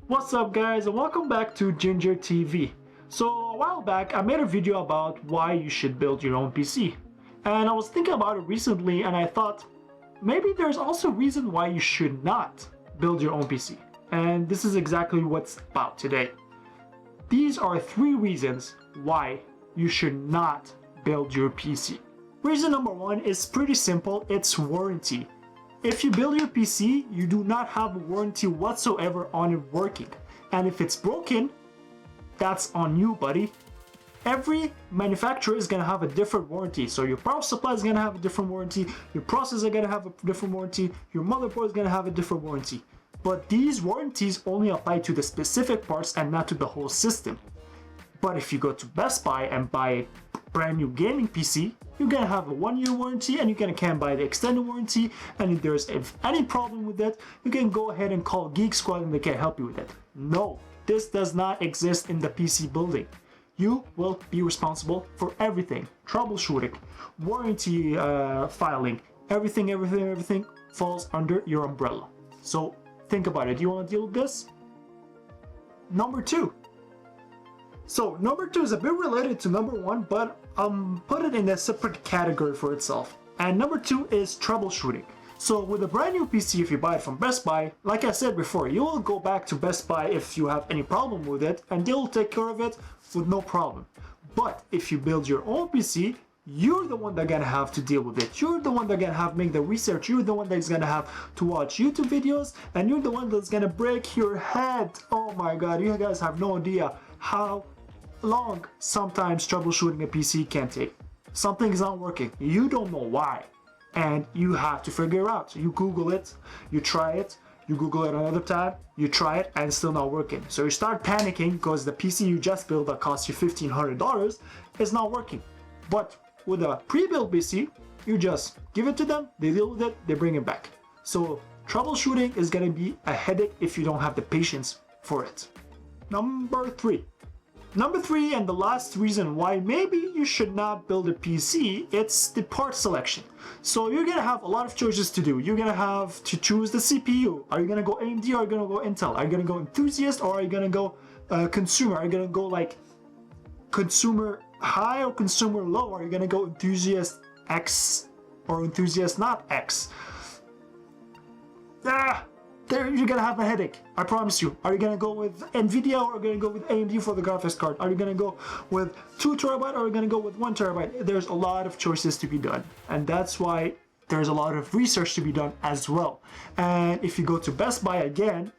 What's up guys, and welcome back to Ginger TV. So a while back I made a video about why you should build your own PC, and I was thinking about it recently and I thought maybe there's also a reason why you should not build your own PC, and this is exactly what's about today. These are 3 reasons why you should not build your PC. Reason number 1 is pretty simple, it's warranty. If you build your PC, you do not have a warranty whatsoever on it working. And if it's broken, that's on you, buddy. Every manufacturer is gonna have a different warranty. So your power supply is gonna have a different warranty, your processor is gonna have a different warranty, your motherboard is gonna have a different warranty. But these warranties only apply to the specific parts and not to the whole system. But if you go to Best Buy and buy a brand new gaming PC, you're gonna have a 1-year warranty and you can buy the extended warranty, and if there's any problem with that, you can go ahead and call Geek Squad and they can help you with it. No, this does not exist in the PC building. You will be responsible for everything. Troubleshooting, warranty filing, everything falls under your umbrella. So think about it. Do you want to deal with this? Number 2. So number 2 is a bit related to number 1, but put it in a separate category for itself. And number 2 is troubleshooting. So with a brand new PC, if you buy it from Best Buy, like I said before, you will go back to Best Buy if you have any problem with it, and they'll take care of it with no problem. But if you build your own PC, you're the one that's gonna have to deal with it. You're the one that's gonna have to make the research. You're the one that's gonna have to watch YouTube videos, and you're the one that's gonna break your head. Oh my god, you guys have no idea how long sometimes troubleshooting a PC can take. Something is not working. You don't know why, and you have to figure it out. You Google it, you try it, you Google it another time, you try it, and it's still not working. So you start panicking because the PC you just built that cost you $1,500 is not working. But with a pre-built PC, you just give it to them, they deal with it, they bring it back. So troubleshooting is going to be a headache if you don't have the patience for it. Number 3, and the last reason why maybe you should not build a PC, it's the part selection. So you're gonna have a lot of choices to do. You're gonna have to choose the CPU. Are you gonna go AMD or are you gonna go Intel? Are you gonna go enthusiast or are you gonna go consumer? Are you gonna go like consumer high or consumer low? Are you gonna go enthusiast X or enthusiast not X? There you're gonna have a headache, I promise you. Are you gonna go with Nvidia or are you gonna go with AMD for the graphics card? Are you gonna go with 2 TB or are you gonna go with 1 TB? There's a lot of choices to be done, and that's why there's a lot of research to be done as well. And if you go to Best Buy again,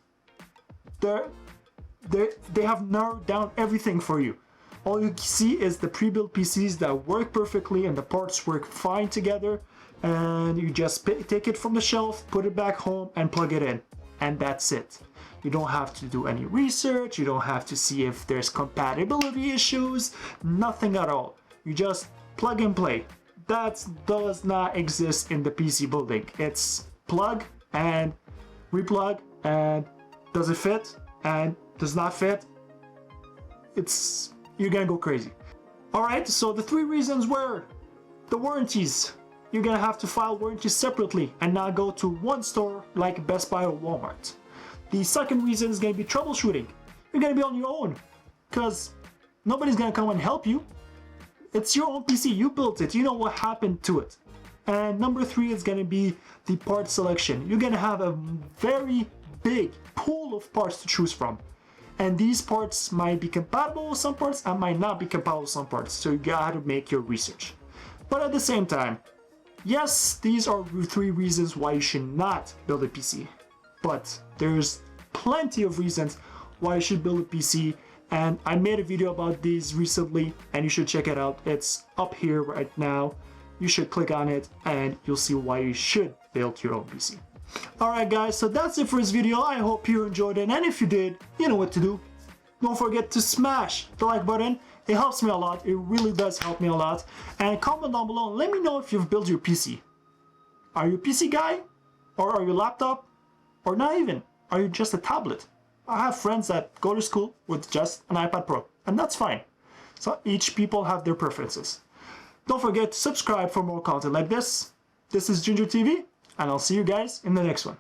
they have narrowed down everything for you. All you see is the pre-built PCs that work perfectly and the parts work fine together, and you just take it from the shelf, put it back home and plug it in, and that's it. You don't have to do any research, you don't have to see if there's compatibility issues, nothing at all. You just plug and play. That does not exist in the PC building. It's plug and replug, and does it fit and does not fit. You're gonna go crazy. Alright, so the 3 reasons were the warranties. You're gonna have to file warranties separately and not go to one store like Best Buy or Walmart. The second reason is gonna be troubleshooting. You're gonna be on your own because nobody's gonna come and help you. It's your own PC, you built it, you know what happened to it. And number 3 is gonna be the part selection. You're gonna have a very big pool of parts to choose from. And these parts might be compatible with some parts and might not be compatible with some parts, so you gotta make your research. But at the same time, yes, these are 3 reasons why you should not build a PC. But there's plenty of reasons why you should build a PC, and I made a video about these recently and you should check it out. It's up here right now. You should click on it and you'll see why you should build your own PC. Alright guys, so that's it for this video. I hope you enjoyed it, and if you did, you know what to do. Don't forget to smash the like button. It helps me a lot. It really does help me a lot. And comment down below and let me know if you've built your PC. Are you a PC guy? Or are you a laptop? Or not even? Are you just a tablet? I have friends that go to school with just an iPad Pro, and that's fine. So each people have their preferences. Don't forget to subscribe for more content like this. This is Ginger TV, and I'll see you guys in the next one.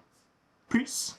Peace.